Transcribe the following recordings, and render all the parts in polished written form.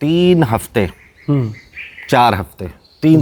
3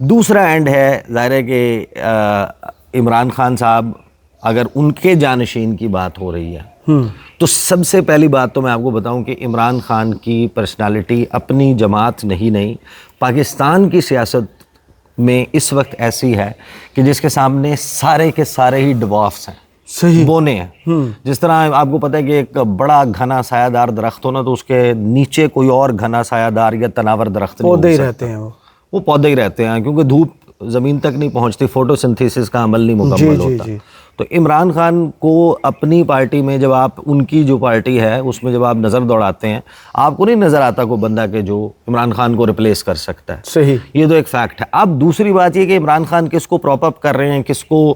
دوسرا اینڈ ہے ظاہر ہے کہ عمران خان صاحب اگر ان کے جانشین کی بات ہو رہی ہے تو سب سے پہلی بات تو میں آپ کو بتاؤں کہ عمران خان کی پرسنالٹی اپنی جماعت نہیں پاکستان کی سیاست میں اس وقت ایسی ہے کہ جس کے سامنے سارے کے سارے ہی ڈوارفس ہیں, صحیح بونے ہیں. جس طرح آپ کو پتہ ہے کہ ایک بڑا گھنا سایہ دار درخت ہونا تو اس کے نیچے کوئی اور گھنا سایہ دار یا تناور درخت نہیں پودے ہی ہو رہتے ہیں وہ پودے ہی رہتے ہیں کیونکہ دھوپ زمین تک نہیں پہنچتی, فوٹو سنتھیسس کا عمل نہیں مکمل ہوتا. تو عمران خان کو اپنی پارٹی میں جب آپ ان کی جو پارٹی ہے اس میں جب آپ نظر دوڑاتے ہیں آپ کو نہیں نظر آتا کوئی بندہ کہ جو عمران خان کو ریپلیس کر سکتا ہے. صحیح, یہ تو ایک فیکٹ ہے. اب دوسری بات یہ کہ عمران خان کس کو پراپ اپ کر رہے ہیں, کس کو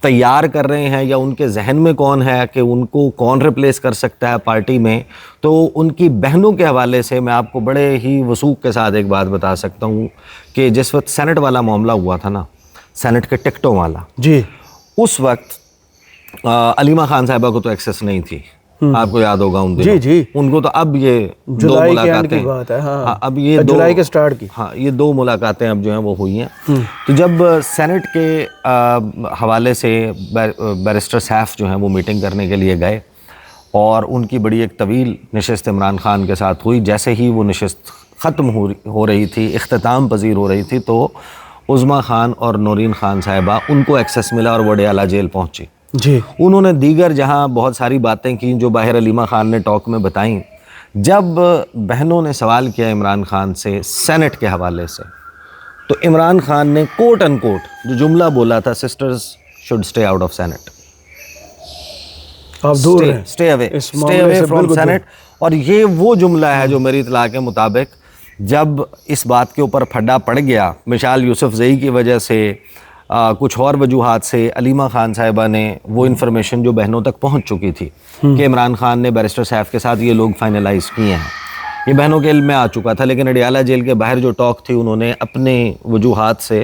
تیار کر رہے ہیں, یا ان کے ذہن میں کون ہے کہ ان کو کون ریپلیس کر سکتا ہے پارٹی میں. تو ان کی بہنوں کے حوالے سے میں آپ کو بڑے ہی وثوق کے ساتھ ایک بات بتا سکتا ہوں کہ جس وقت سینٹ والا معاملہ ہوا تھا نا, سینٹ کے ٹکٹوں والا, جی اس وقت علیمہ خان صاحبہ کو تو ایکسیس نہیں تھی, آپ کو یاد ہوگا ان دنوں. جی ان کو تو اب یہ دو جولائی کے اینڈ ملاقاتیں, کی بات ہے, ہاں اب یہ جولائی کے سٹارٹ کی, ہاں یہ دو ملاقاتیں اب جو ہیں وہ ہوئی ہیں. تو جب سینٹ کے حوالے سے بیرسٹر سیف جو ہیں وہ میٹنگ کرنے کے لیے گئے اور ان کی بڑی ایک طویل نشست عمران خان کے ساتھ ہوئی. جیسے ہی وہ نشست ختم ہو رہی تھی, اختتام پذیر ہو رہی تھی, تو عظمیٰ خان اور نورین خان صاحبہ ان کو ایکسیس ملا اور وہ اڈیالہ جیل پہنچی. جی انہوں نے دیگر جہاں بہت ساری باتیں کی جو باہر علیمہ خان نے ٹاک میں بتائیں. جب بہنوں نے سوال کیا عمران خان سے سینٹ کے حوالے سے تو عمران خان نے کوٹ ان کوٹ جو جملہ بولا تھا, sisters should stay out of scent, آپ دور ہیں اسٹے اوے اس معاملے سے فرام بالکل سینٹ. اور یہ وہ جملہ ہے جو میری اطلاع کے مطابق جب اس بات کے اوپر پھڈا پڑ گیا مشال یوسف زئی کی وجہ سے, کچھ اور وجوہات سے, علیمہ خان صاحبہ نے وہ انفارمیشن جو بہنوں تک پہنچ چکی تھی کہ عمران خان نے بیرسٹر سیف کے ساتھ یہ لوگ فائنلائز کیے ہیں, یہ بہنوں کے علم میں آ چکا تھا. لیکن اڈیالہ جیل کے باہر جو ٹاک تھی انہوں نے اپنے وجوہات سے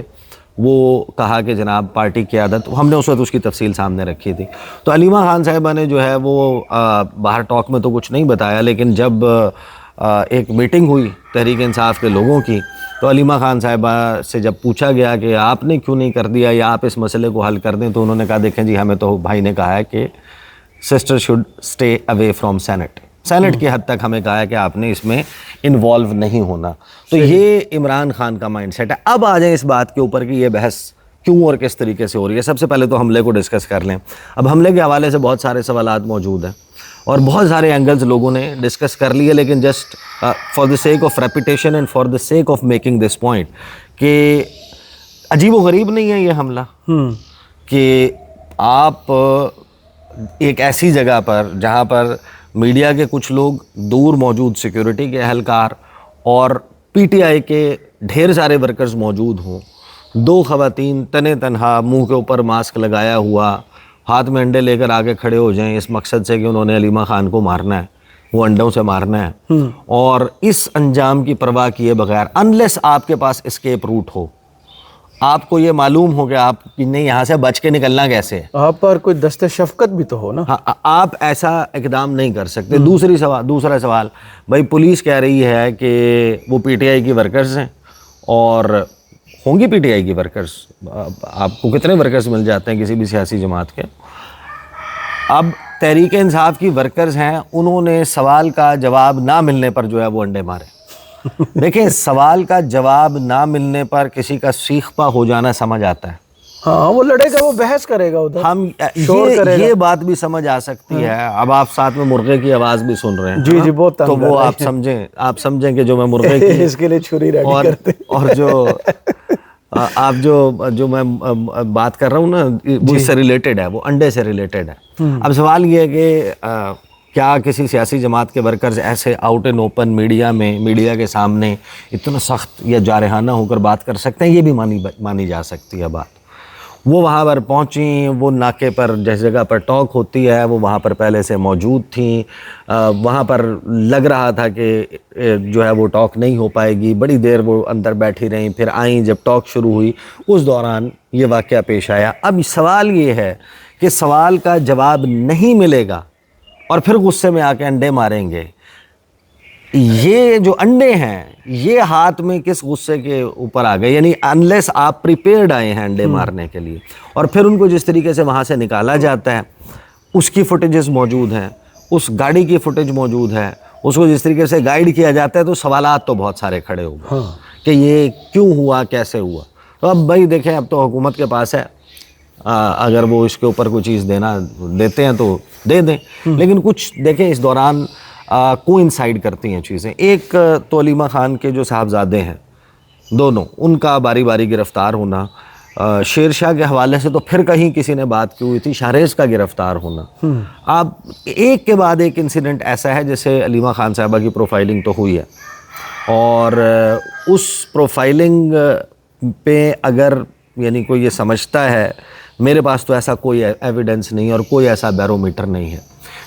وہ کہا کہ جناب پارٹی قیادت, ہم نے اس وقت اس کی تفصیل سامنے رکھی تھی. تو علیمہ خان صاحبہ نے جو ہے وہ باہر ٹاک میں تو کچھ نہیں بتایا, لیکن جب ایک میٹنگ ہوئی تحریک انصاف کے لوگوں کی تو علیمہ خان صاحبہ سے جب پوچھا گیا کہ آپ نے کیوں نہیں کر دیا یا آپ اس مسئلے کو حل کر دیں, تو انہوں نے کہا دیکھیں جی ہمیں تو بھائی نے کہا ہے کہ sister should stay away from scent, scent کی حد تک ہمیں کہا ہے کہ آپ نے اس میں انوالو نہیں ہونا. تو یہ عمران خان کا مائنڈ سیٹ ہے. اب آ جائیں اس بات کے اوپر کہ یہ بحث کیوں اور کس طریقے سے ہو رہی ہے. سب سے پہلے تو حملے کو ڈسکس کر لیں. اب حملے کے حوالے سے بہت سارے سوالات موجود ہیں اور بہت سارے اینگلز لوگوں نے ڈسکس کر لیے, لیکن just for the sake of repetition and for the sake of making this point کہ عجیب و غریب نہیں ہے یہ حملہ کہ آپ ایک ایسی جگہ پر جہاں پر میڈیا کے کچھ لوگ دور موجود, سیکیورٹی کے اہلکار اور پی ٹی آئی کے ڈھیر سارے ورکرز موجود ہوں, دو خواتین تنے تنہا منہ کے اوپر ماسک لگایا ہوا ہاتھ میں انڈے لے کر آگے کھڑے ہو جائیں اس مقصد سے کہ انہوں نے علیمہ خان کو مارنا ہے, وہ انڈوں سے مارنا ہے, اور اس انجام کی پرواہ کیے بغیر, انلیس آپ کے پاس اسکیپ روٹ ہو, آپ کو یہ معلوم ہو کہ آپ نہیں یہاں سے بچ کے نکلنا کیسے ہے, آپ پر کوئی دست شفقت بھی تو ہو نا, آپ ایسا اقدام نہیں کر سکتے. دوسرا سوال, بھائی پولیس کہہ رہی ہے کہ وہ پی ٹی آئی کی ورکرز ہیں اور ہوں گی پی ٹی آئی کی ورکرز, آپ کو کتنے ورکرز مل جاتے ہیں کسی بھی سیاسی جماعت کے. اب تحریک انصاف کی ورکرز ہیں, انہوں نے سوال کا جواب نہ ملنے پر جو ہے وہ انڈے مارے. دیکھیں سوال کا جواب نہ ملنے پر کسی کا سیخ پا ہو جانا سمجھ آتا ہے, ہاں وہ لڑے گا, وہ بحث کرے گا, ادھر ہم یہ بات بھی سمجھ آ سکتی ہے. اب آپ ساتھ میں مرغے کی آواز بھی سن رہے ہیں, جی جی بہت تو وہ آپ سمجھیں کہ جو میں مرغے کی اس کے لیے چھری ریڈی کرتے اور جو آپ جو میں بات کر رہا ہوں نا وہ اس سے ریلیٹڈ ہے, وہ انڈے سے ریلیٹڈ ہے. اب سوال یہ ہے کہ کیا کسی سیاسی جماعت کے ورکرز ایسے آؤٹ اینڈ اوپن میڈیا کے سامنے اتنا سخت یا جارحانہ ہو کر بات کر سکتے ہیں؟ یہ بھی مانی جا سکتی ہے بات. وہ وہاں پر پہنچیں, وہ ناکے پر جس جگہ پر ٹاک ہوتی ہے وہ وہاں پر پہلے سے موجود تھیں, وہاں پر لگ رہا تھا کہ جو ہے وہ ٹاک نہیں ہو پائے گی, بڑی دیر وہ اندر بیٹھی رہیں, پھر آئیں, جب ٹاک شروع ہوئی اس دوران یہ واقعہ پیش آیا. اب سوال یہ ہے کہ سوال کا جواب نہیں ملے گا اور پھر غصے میں آ کے انڈے ماریں گے, یہ جو انڈے ہیں یہ ہاتھ میں کس غصے کے اوپر آ گئے, یعنی انلیس آپ پریپیئرڈ آئے ہیں انڈے مارنے کے لیے, اور پھر ان کو جس طریقے سے وہاں سے نکالا جاتا ہے اس کی فوٹیجز موجود ہیں, اس گاڑی کی فوٹیج موجود ہے, اس کو جس طریقے سے گائیڈ کیا جاتا ہے, تو سوالات تو بہت سارے کھڑے ہو گئے کہ یہ کیوں ہوا, کیسے ہوا. تو اب بھائی دیکھیں, اب تو حکومت کے پاس ہے, اگر وہ اس کے اوپر کوئی چیز دیتے ہیں تو دے دیں, لیکن کچھ دیکھیں اس دوران کو انسائڈ کرتی ہیں چیزیں. ایک تو علیمہ خان کے جو صاحبزادے ہیں دونوں, ان کا باری باری گرفتار ہونا, شیر شاہ کے حوالے سے تو پھر کہیں کسی نے بات کی ہوئی تھی, شاہریز کا گرفتار ہونا. اب ایک کے بعد ایک انسیڈنٹ ایسا ہے جیسے علیمہ خان صاحبہ کی پروفائلنگ تو ہوئی ہے, اور اس پروفائلنگ پہ اگر یعنی کوئی یہ سمجھتا ہے, میرے پاس تو ایسا کوئی ایویڈنس نہیں اور کوئی ایسا بیرومیٹر نہیں ہے,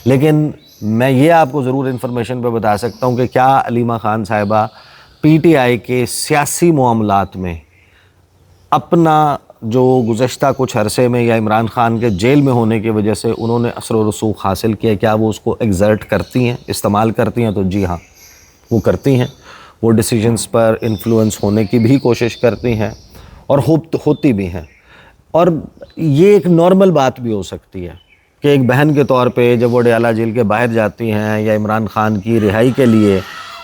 لیکن میں یہ آپ کو ضرور انفارمیشن پہ بتا سکتا ہوں کہ کیا علیمہ خان صاحبہ پی ٹی آئی کے سیاسی معاملات میں اپنا جو گزشتہ کچھ عرصے میں یا عمران خان کے جیل میں ہونے کی وجہ سے انہوں نے اثر و رسوخ حاصل کیا, کیا وہ اس کو ایگزرٹ کرتی ہیں, استعمال کرتی ہیں؟ تو جی ہاں, وہ کرتی ہیں. وہ ڈیسیجنز پر انفلوئنس ہونے کی بھی کوشش کرتی ہیں اور ہوتی بھی ہیں. اور یہ ایک نارمل بات بھی ہو سکتی ہے کہ ایک بہن کے طور پہ جب وہ اڈیالہ جیل کے باہر جاتی ہیں یا عمران خان کی رہائی کے لیے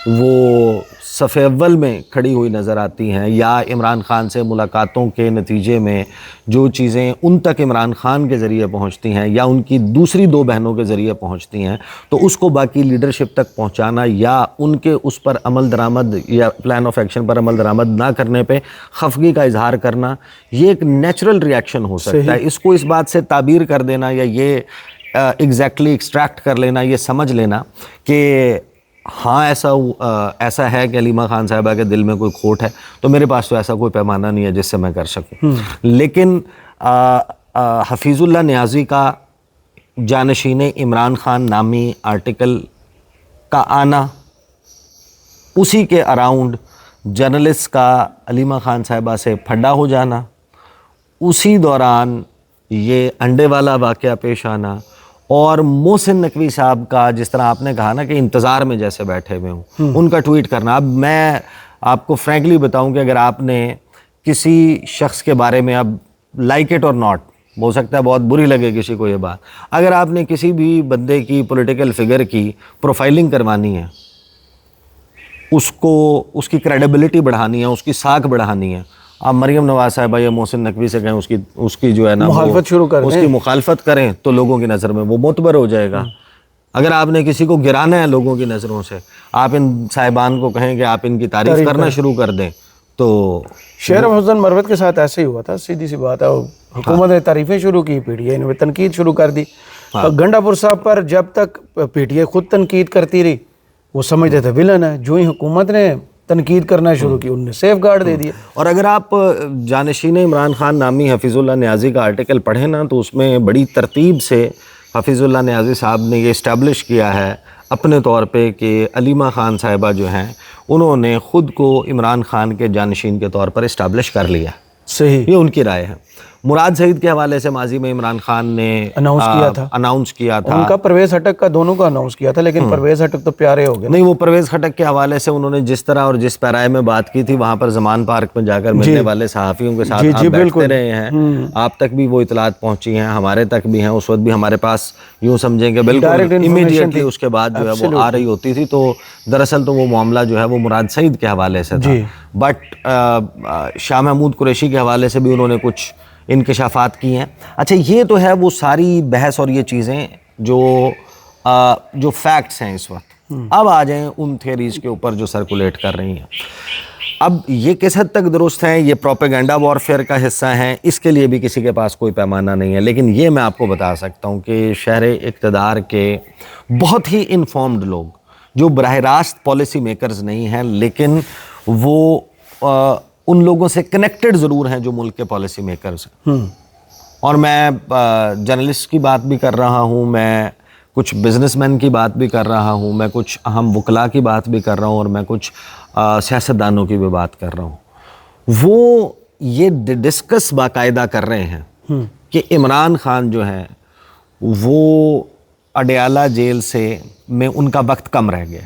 وہ صف اول میں کھڑی ہوئی نظر آتی ہیں, یا عمران خان سے ملاقاتوں کے نتیجے میں جو چیزیں ان تک عمران خان کے ذریعے پہنچتی ہیں یا ان کی دوسری دو بہنوں کے ذریعے پہنچتی ہیں, تو اس کو باقی لیڈرشپ تک پہنچانا یا ان کے اس پر عمل درآمد یا پلان آف ایکشن پر عمل درآمد نہ کرنے پہ خفگی کا اظہار کرنا, یہ ایک نیچرل ریاکشن ہو سکتا ہے. اس کو اس بات سے تعبیر کر دینا یا یہ ایگزیکٹلی ایکسٹریکٹ کر لینا, یہ سمجھ لینا کہ ہاں ایسا ہے کہ علیمہ خان صاحبہ کے دل میں کوئی کھوٹ ہے, تو میرے پاس تو ایسا کوئی پیمانہ نہیں ہے جس سے میں کر سکوں. لیکن حفیظ اللہ نیازی کا جانشین عمران خان نامی آرٹیکل کا آنا, اسی کے اراؤنڈ جرنلسٹ کا علیمہ خان صاحبہ سے پھڈا ہو جانا, اسی دوران یہ انڈے والا واقعہ پیش آنا, اور محسن نقوی صاحب کا جس طرح آپ نے کہا نا کہ انتظار میں جیسے بیٹھے ہوئے ہوں, ان کا ٹویٹ کرنا. اب میں آپ کو فرینکلی بتاؤں کہ اگر آپ نے کسی شخص کے بارے میں, اب لائک اٹ اور ناٹ, ہو سکتا ہے بہت بری لگے کسی کو یہ بات, اگر آپ نے کسی بھی بندے کی پولیٹیکل فگر کی پروفائلنگ کروانی ہے, اس کی کریڈیبلٹی بڑھانی ہے, اس کی ساکھ بڑھانی ہے, آپ مریم نواز صاحبہ یا محسن نقوی سے کہیں اس کی جو ہے نا مخالفت شروع کریں, اس کی مخالفت کریں, تو لوگوں کی نظر میں وہ معتبر ہو جائے گا. اگر آپ نے کسی کو گرانا ہے لوگوں کی نظروں سے, آپ ان صاحبان کو کہیں کہ آپ ان کی تعریف کرنا شروع کر دیں. تو شہر حسن مروت کے ساتھ ایسے ہی ہوا تھا, سیدھی سی بات ہے, حکومت نے تعریفیں شروع کی, پی ٹی آئی نے تنقید شروع کر دی. گنڈا پور صاحب پر جب تک پی ٹی آئی خود تنقید کرتی رہی, وہ سمجھتے تھے ویلن ہے, جو ہی حکومت نے تنقید کرنا شروع کی انہوں نے سیف گارڈ دے دیا. اور اگر آپ جانشین عمران خان نامی حفیظ اللہ نیازی کا آرٹیکل پڑھیں نا, تو اس میں بڑی ترتیب سے حفیظ اللہ نیازی صاحب نے یہ اسٹیبلش کیا ہے اپنے طور پہ کہ علیمہ خان صاحبہ جو ہیں انہوں نے خود کو عمران خان کے جانشین کے طور پر اسٹیبلش کر لیا. صحیح, یہ ان کی رائے ہے. مراد سعید کے حوالے سے ماضی میں عمران خان نے اناؤنس کیا تھا, ان کا پرویز ہٹک کا دونوں کا اناؤنس کیا تھا, لیکن پرویز ہٹک تو پیارے ہو گئے. نہیں, وہ پرویز ہٹک کے حوالے سے انہوں نے جس طرح اور جس پیرائے میں بات کی تھی, وہاں پر زمان پارک میں جا کر ملنے والے صحافیوں کے ساتھ آپ بیٹھتے رہے ہیں, آپ تک بھی وہ اطلاعات پہنچی ہیں, ہمارے تک بھی ہیں. اس وقت بھی ہمارے پاس یوں سمجھیں کہ بالکل امیڈیٹلی اس کے بعد جو ہے وہ آ رہی ہوتی تھی. تو دراصل تو وہ معاملہ جو ہے وہ مراد سعید کے حوالے سے تھا, بٹ شاہ محمود قریشی کے حوالے سے بھی انہوں نے کچھ انکشافات کی ہیں. اچھا, یہ تو ہے وہ ساری بحث اور یہ چیزیں جو فیکٹس ہیں اس وقت. اب آ جائیں ان تھیریز کے اوپر جو سرکولیٹ کر رہی ہیں. اب یہ کس حد تک درست ہیں, یہ پروپیگنڈا وارفیئر کا حصہ ہیں, اس کے لیے بھی کسی کے پاس کوئی پیمانہ نہیں ہے. لیکن یہ میں آپ کو بتا سکتا ہوں کہ شہر اقتدار کے بہت ہی انفارمڈ لوگ جو براہ راست پالیسی میکرز نہیں ہیں, لیکن وہ ان لوگوں سے کنیکٹڈ ضرور ہیں جو ملک کے پالیسی میکرز ہیں. اور میں جرنلسٹ کی بات بھی کر رہا ہوں, میں کچھ بزنس مین کی بات بھی کر رہا ہوں, میں کچھ اہم وکلاء کی بات بھی کر رہا ہوں, اور میں کچھ سیاستدانوں کی بھی بات کر رہا ہوں. وہ یہ ڈسکس باقاعدہ کر رہے ہیں کہ عمران خان جو ہیں وہ اڈیالہ جیل سے میں ان کا وقت کم رہ گیا.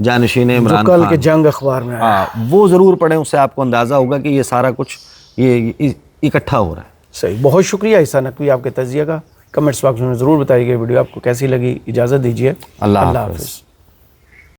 جانشین جو عمران کل کے خان، جنگ اخبار میں آیا. وہ ضرور پڑھیں، اس سے آپ کو اندازہ ہوگا کہ یہ سارا کچھ یہ اکٹھا ہو رہا ہے. صحیح. بہت شکریہ عیسیٰ نقوی آپ کے تجزیہ کا. کمنٹس باکس میں ضرور بتائیے گا ویڈیو آپ کو کیسی لگی. اجازت دیجیے. اللہ حافظ.